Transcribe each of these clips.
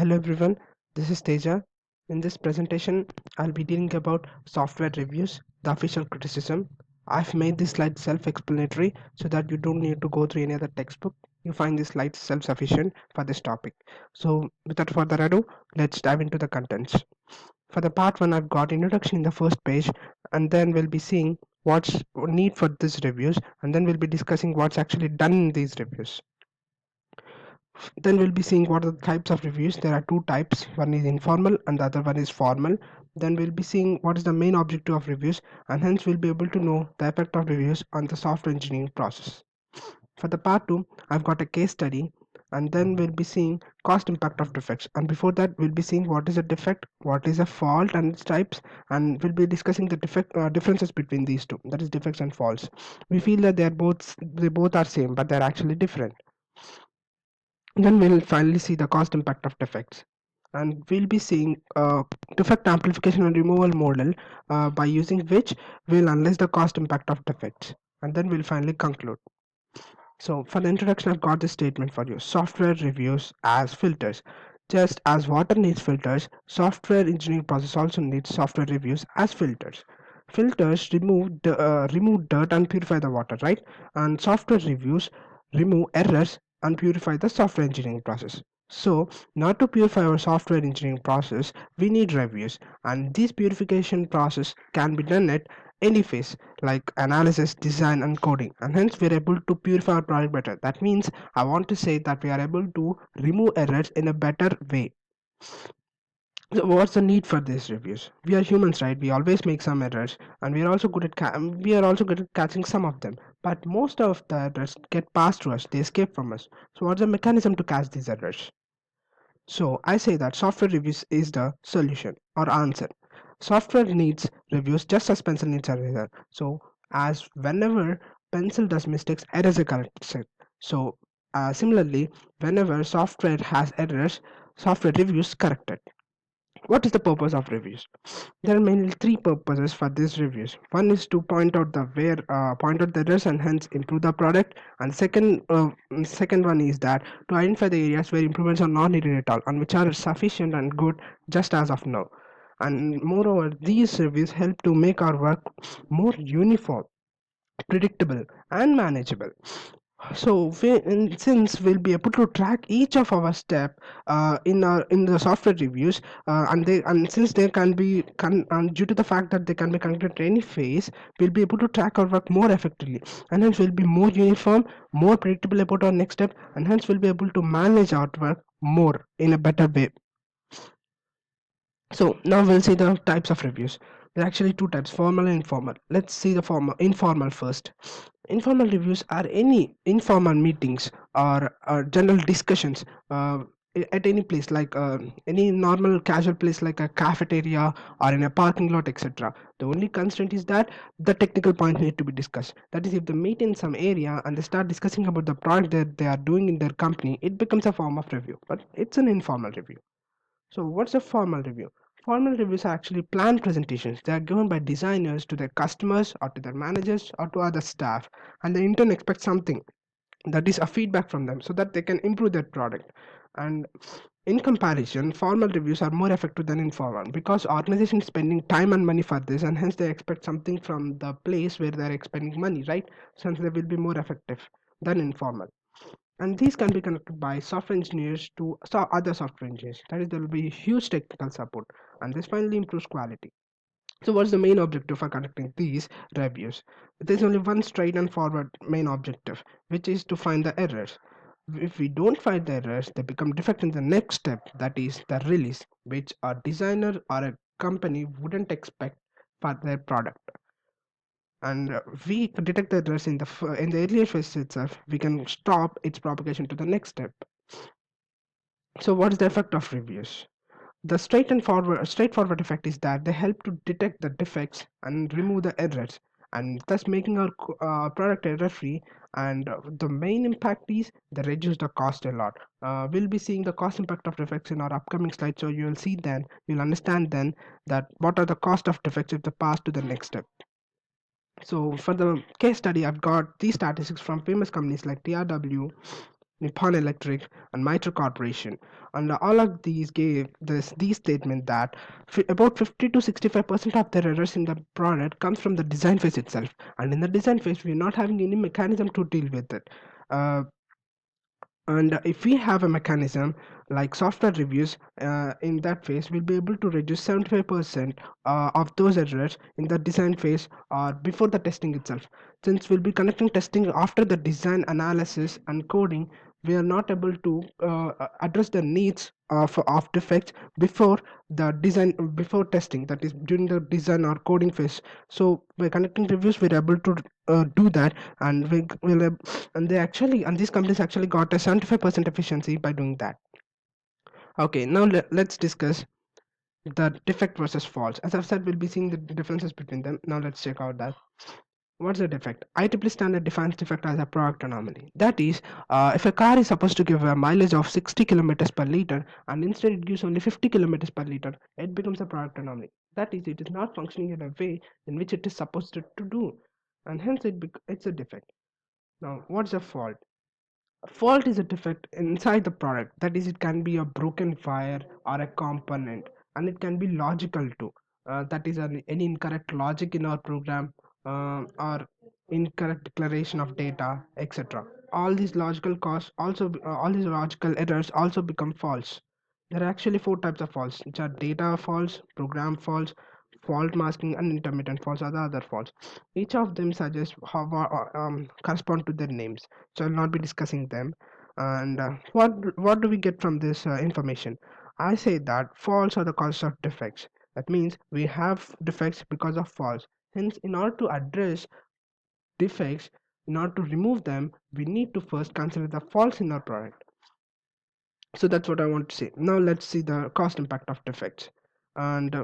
Hello everyone, this is Teja. In this presentation, I'll be dealing about software reviews, the official criticism. I've made this slide self-explanatory so that you don't need to go through any other textbook. You find this slide self-sufficient for this topic. So without further ado, let's dive into the contents. For the part 1, I've got introduction in the first page, and then we'll be seeing what's need for these reviews, and then we'll be discussing what's actually done in these reviews. Then we'll be seeing what are the types of reviews. There are two types, one is informal and the other one is formal. Then we'll be seeing what is the main objective of reviews, and hence we'll be able to know the effect of reviews on the software engineering process. For the part 2, I've got a case study, and then we'll be seeing cost impact of defects, and before that we'll be seeing what is a defect, what is a fault and its types, and we'll be discussing the differences between these two, that is defects and faults. We feel that they both are same, but they're actually different. Then we'll finally see the cost impact of defects. And we'll be seeing defect amplification and removal model, by using which we'll analyze the cost impact of defects. And then we'll finally conclude. So for the introduction, I've got this statement for you. Software reviews as filters. Just as water needs filters, software engineering process also needs software reviews as filters. Filters remove dirt and purify the water, right? And software reviews remove errors and purify the software engineering process. So, not to purify our software engineering process, we need reviews, and this purification process can be done at any phase like analysis, design, and coding, and hence we are able to purify our product better. That means I want to say that we are able to remove errors in a better way. So what's the need for these reviews? We are humans, right? We always make some errors, and we are also good at catching some of them. But most of the errors get passed to us; they escape from us. So what's the mechanism to catch these errors? So I say that software reviews is the solution or answer. Software needs reviews just as pencil needs a razor. So as whenever pencil does mistakes, errors are corrected. So similarly, whenever software has errors, software reviews correct it. What is the purpose of reviews? There are mainly three purposes for these reviews. One is to point out the errors and hence improve the product, and second one is that to identify the areas where improvements are not needed at all and which are sufficient and good just as of now. And moreover, these reviews help to make our work more uniform, predictable, and manageable. So since we'll be able to track each of our step in the software reviews, and since they can be and due to the fact that they can be connected to any phase, we'll be able to track our work more effectively, and hence we'll be more uniform, more predictable about our next step, and hence we'll be able to manage our work more in a better way. So now we'll see the types of reviews. There are actually two types, formal and informal. Let's see the informal first. Informal reviews are any informal meetings or general discussions at any place, like any normal casual place like a cafeteria or in a parking lot, etc. The only constraint is that the technical point need to be discussed. That is, if they meet in some area and they start discussing about the product that they are doing in their company, it becomes a form of review, but it's an informal review. So what's a formal review? Formal reviews are actually planned presentations. They are given by designers to their customers or to their managers or to other staff, and they in turn expect something, that is a feedback from them so that they can improve their product. And in comparison, formal reviews are more effective than informal because organizations spending time and money for this, and hence they expect something from the place where they're expending money, right? Since they will be more effective than informal, and these can be connected by software engineers to other software engineers. That is, there will be huge technical support, and this finally improves quality. So what's the main objective for conducting these reviews? There's only one straight and forward main objective, which is to find the errors. If we don't find the errors, they become defect in the next step, that is the release, which a designer or a company wouldn't expect for their product. And we detect the errors in the earlier phase itself, we can stop its propagation to the next step. So what is the effect of reviews? The straightforward effect is that they help to detect the defects and remove the errors, and thus making our product error free. And the main impact is they reduce the cost a lot. We'll be seeing the cost impact of defects in our upcoming slide, so you'll see then, you'll understand then that what are the cost of defects if they pass to the next step. So for the case study, I've got these statistics from famous companies like Teja.A, Nippon Electric, and Mitro Corporation. And all of these gave these statement that about 50 to 65% of the errors in the product comes from the design phase itself. And in the design phase, we are not having any mechanism to deal with it. Uh, and if we have a mechanism like software reviews, in that phase we'll be able to reduce 75% of those errors in the design phase or before the testing itself. Since we'll be conducting testing after the design analysis and coding, we are not able to address the needs of defects before the design, before testing, that is during the design or coding phase. So by conducting reviews we're able to do that. And we will and they actually, and these companies actually got a 75% efficiency by doing that. Okay, now let's discuss the defect versus faults. As I've said, we'll be seeing the differences between them. Now let's check out that. What's a defect? IEEE standard defines defect as a product anomaly. That is, if a car is supposed to give a mileage of 60 kilometers per liter and instead it gives only 50 kilometers per liter, it becomes a product anomaly. That is, it is not functioning in a way in which it is supposed to do, and hence it's a defect. Now, what's a fault? Fault is a defect inside the product. That is, it can be a broken wire or a component, and it can be logical too. That is, any incorrect logic in our program, or incorrect declaration of data, etc. All these logical costs also all these logical errors also become false. There are actually four types of faults, which are data faults, program faults, fault masking, and intermittent faults are the other faults. Each of them suggests how correspond to their names, so I'll not be discussing them. And what do we get from this information? I say that faults are the cause of defects. That means we have defects because of faults. Hence, in order to address defects, in order to remove them, we need to first consider the faults in our product. So that's what I want to say. Now let's see the cost impact of defects. And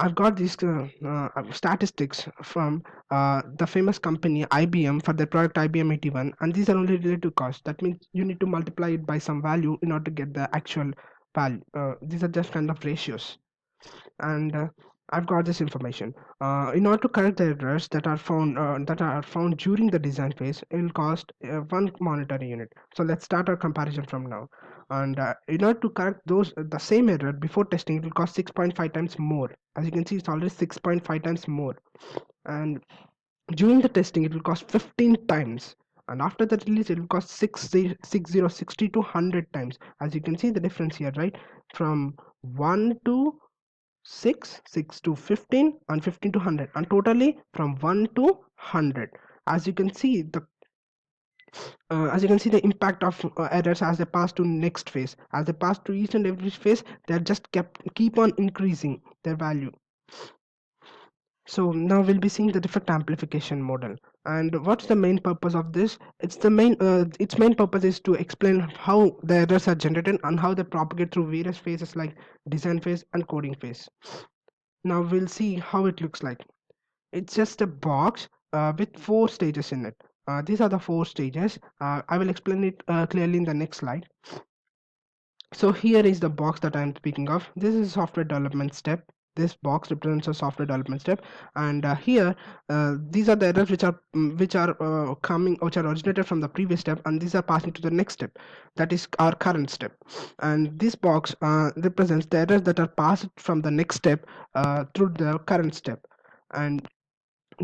I've got these statistics from the famous company IBM for their product IBM 81, and these are only related to cost. That means you need to multiply it by some value in order to get the actual value. These are just kind of ratios. And I've got this information. In order to correct the errors that are found during the design phase, it will cost one monetary unit. So let's start our comparison from now. And in order to correct those the same error before testing, it will cost 6.5 times more. As you can see, it's already 6.5 times more. And during the testing, it will cost 15 times. And after the release, it will cost 60 to 100 times. As you can see the difference here, right? From 1 to 6, 6 to 15, and 15 to 100, and totally from 1 to 100. As you can see the impact of errors as they pass to next phase. As they pass to each and every phase, they just keep on increasing their value. So now we'll be seeing the defect amplification model. And what's the main purpose of this? Its main purpose is to explain how the errors are generated and how they propagate through various phases like design phase and coding phase. Now we'll see how it looks like. It's just a box with four stages in it. These are the four stages. I will explain it clearly in the next slide. So here is the box that I'm speaking of. This is software development step. This box represents a software development step, and here these are the errors which are originated from the previous step, and these are passing to the next step, that is our current step. And this box represents the errors that are passed from the next step through the current step. And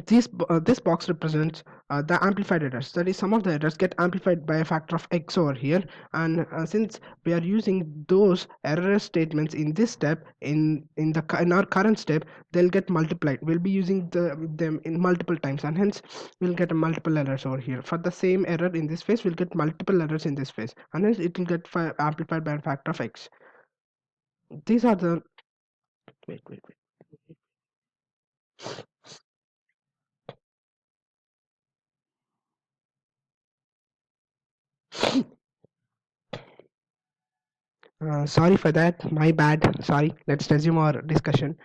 this box represents the amplified errors. That is, some of the errors get amplified by a factor of x over here, and since we are using those error statements in this step, in our current step, they'll get multiplied. We'll be using them in multiple times, and hence we'll get a multiple errors over here. For the same error in this phase, we'll get multiple errors in this phase, and hence it will get amplified by a factor of x. These are the wait. Sorry for that, my bad. Sorry, let's resume our discussion.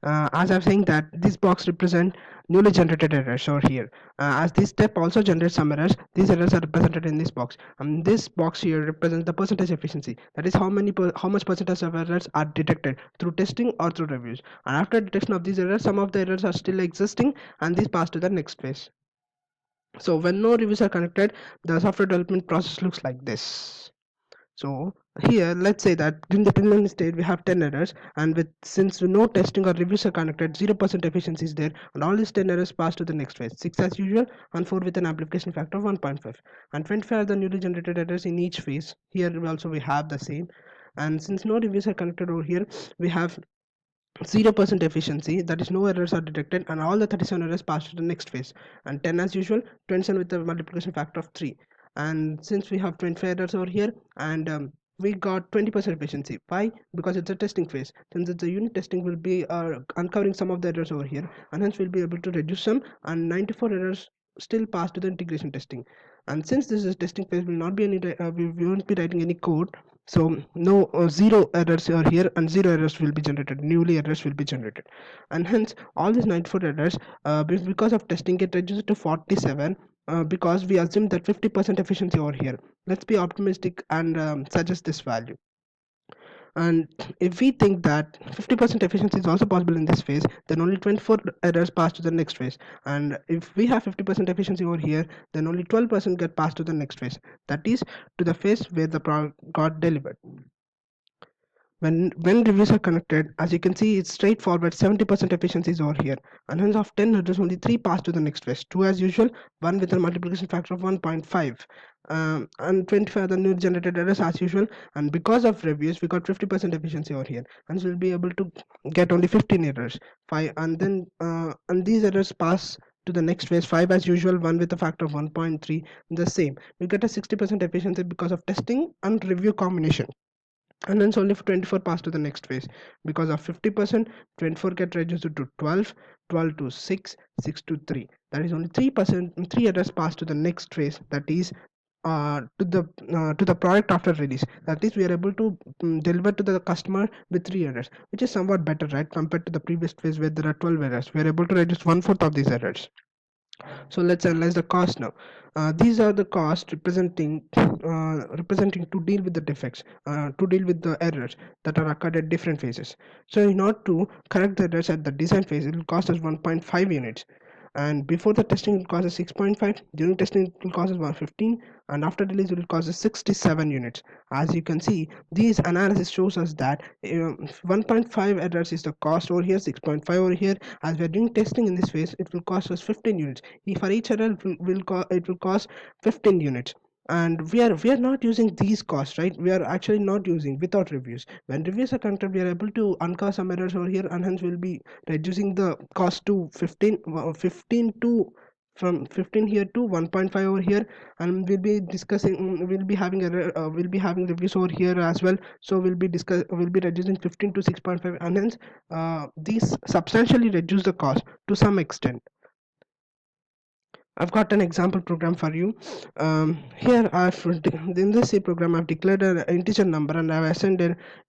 As I'm saying that this box represent newly generated errors over here. As this step also generates some errors, these errors are represented in this box. And this box here represents the percentage efficiency. That is how much percentage of errors are detected through testing or through reviews. And after detection of these errors, some of the errors are still existing, and these pass to the next phase. So when no reviews are connected, the software development process looks like this. So here, let's say that in the preliminary state we have 10 errors, and with since no testing or reviews are conducted, 0% efficiency is there, and all these 10 errors pass to the next phase. 6 as usual, and 4 with an amplification factor of 1.5, and 25 are the newly generated errors in each phase. Here also we have the same, and since no reviews are conducted over here, we have 0% efficiency, that is no errors are detected, and all the 37 errors pass to the next phase. And 10 as usual, 27 with the multiplication factor of 3. And since we have 25 errors over here, and we got 20% efficiency. Why? Because it's a testing phase. Since it's a unit testing, we'll be uncovering some of the errors over here, and hence we'll be able to reduce some, and 94 errors still pass to the integration testing. And since this is testing phase, will not be any we won't be writing any code, so no zero errors are here, and zero errors will be generated, newly errors will be generated. And hence all these 94 errors, because of testing, it reduces to 47, because we assume that 50% efficiency over here. Let's be optimistic and suggest this value. And if we think that 50% efficiency is also possible in this phase, then only 24 errors pass to the next phase. And if we have 50% efficiency over here, then only 12% get passed to the next phase, that is to the phase where the product got delivered. When reviews are connected, as you can see, it's straightforward. 70% efficiency is over here, and hence of 10 errors, only 3 pass to the next phase. 2 as usual, 1 with a multiplication factor of 1.5, and 25 the new generated errors as usual. And because of reviews, we got 50% efficiency over here, and so we'll be able to get only 15 errors. 5, and then and these errors pass to the next phase. 5 as usual, 1 with a factor of 1.3, the same. We get a 60% efficiency because of testing and review combination, and then only 24 pass to the next phase. Because of 50%, 24 get reduced to 12, 12 to 6, 6 to 3, that is only 3%, 3 errors pass to the next phase, that is to the product after release. That is, we are able to deliver to the customer with 3 errors, which is somewhat better, right, compared to the previous phase where there are 12 errors. We are able to reduce one fourth of these errors. So let's analyze the cost now. These are the costs representing to deal with the defects, to deal with the errors that are occurred at different phases. So in order to correct the errors at the design phase, it will cost us 1.5 units, and before the testing it will cost us 6.5, during testing it will cost us 115, and after release it will cost us 67 units. As you can see, these analysis shows us that 1.5 errors is the cost over here, 6.5 over here. As we are doing testing in this phase, it will cost us 15 units. For each error it will cost 15 units. And we are not using these costs, right? We are actually not using without reviews. When reviews are conducted, we are able to uncover some errors over here, and hence we'll be reducing the cost to 15, 15 to from 15 here to 1.5 over here. And we'll be discussing, we'll be having we'll be having reviews over here as well, so we'll be reducing 15 to 6.5, and hence these substantially reduce the cost to some extent. I've got an example program for you. Here, in this C program, I've declared an integer number, and I've assigned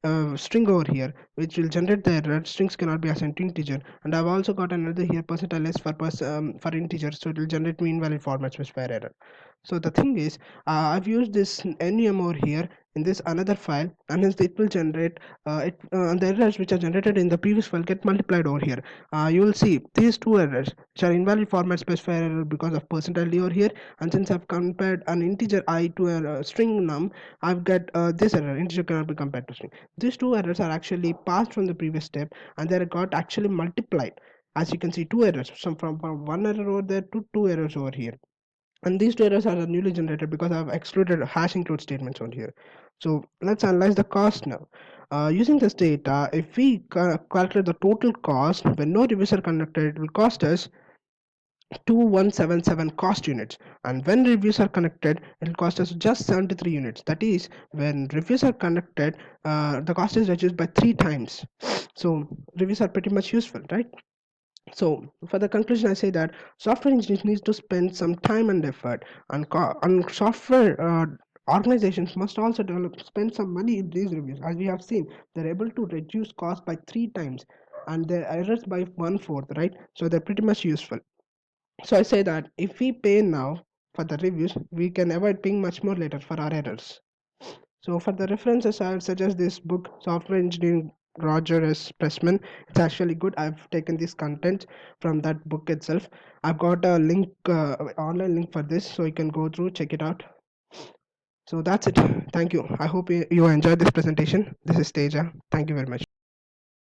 a string over here, which will generate the error. Strings cannot be assigned to integer, and I've also got another here percentile s for integer, so it will generate me invalid format specifier error. So the thing is, I've used this num over here in this another file, and hence it will generate the errors which are generated in the previous file get multiplied over here. You will see these two errors, which are invalid format specifier error because of percentile d over here, and since I've compared an integer I to a string num, I've got this error, integer cannot be compared to string. These two errors are actually passed from the previous step, and they got actually multiplied. As you can see, two errors, from one error over there to two errors over here. And these two errors are newly generated because I've excluded hash include statements on here. So let's analyze the cost now. Using this data, if we calculate the total cost when no reviews are conducted, it will cost us 2177 cost units, and when reviews are conducted it will cost us just 73 units. That is, when reviews are conducted, the cost is reduced by 3 times. So reviews are pretty much useful, right? So for the conclusion, I say that software engineers need to spend some time and effort, and software organizations must also spend some money in these reviews. As we have seen, they're able to reduce cost by 3 times and their errors by one fourth, right? So they're pretty much useful. So I say that if we pay now for the reviews, we can avoid paying much more later for our errors. So for the references, I would suggest this book, Software Engineering, Roger S. Pressman. It's actually good. I've taken this content from that book itself. I've got a link, online link for this, so you can go through, check it out. So that's it. Thank you. I hope you enjoyed this presentation. This is Teja. Thank you very much.